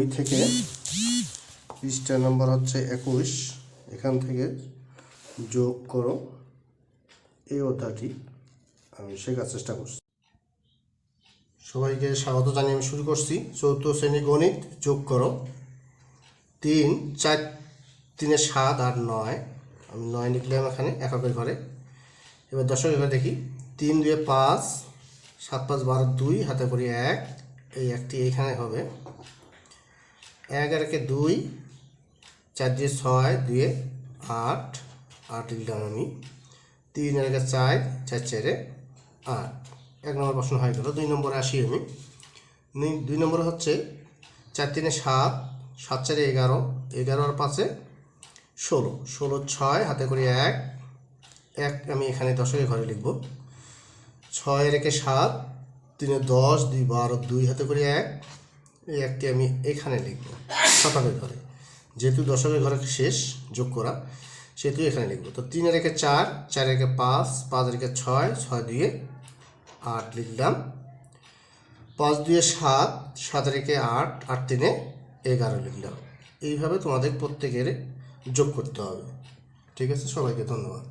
বই থেকে পৃষ্ঠা নম্বর হচ্ছে 21, এখান থেকে যোগ করো এই অধ্যায়টি আমি শেখার চেষ্টা করছি। সবাইকে স্বাগত জানিয়ে আমি শুরু করছি। চতুর্থ শ্রেণী গণিত, যোগ করো। 3, 4, 3 7 আর 9, আমি 9 লিখলাম এখানে এককের ঘরে। এবার দশকের ঘরে দেখি। 3 2 5, 7 5 12, 2 হাতে করি 1, এই একটি এইখানে হবে। 1 আর 1 2, 4 2 6, 2 8, 8 লিখলাম আমি। 3 আর 1 4, 4 4 8। 1 নম্বর প্রশ্ন হয়ে গেল। 2 নম্বরে আসি আমি। 2 নম্বরে হচ্ছে 4 3 7, 7 4 11, 11 আর 5 16, 16 6 হাতে করি 1, 1 আমি এখানে দশকের ঘরে লিখব। 6 আর 1 7, 3 10, 2 12, 2 হাতে করি 1, এই একটি আমি এখানে লিখব শতকের ঘরে। যেহেতু দশকের ঘরে শেষ যোগ করা, সেহেতু এখানে লিখব। তো 3 আর 1 4, 4 আর 1 5, 5 আর 1 6, 6 2 8 লিখলাম। 5 2 7, 7 আর 1 8, 8 3 11 লিখলাম। এইভাবে তোমাদের প্রত্যেকের যোগ করতে হবে। ঠিক আছে, সবাইকে ধন্যবাদ।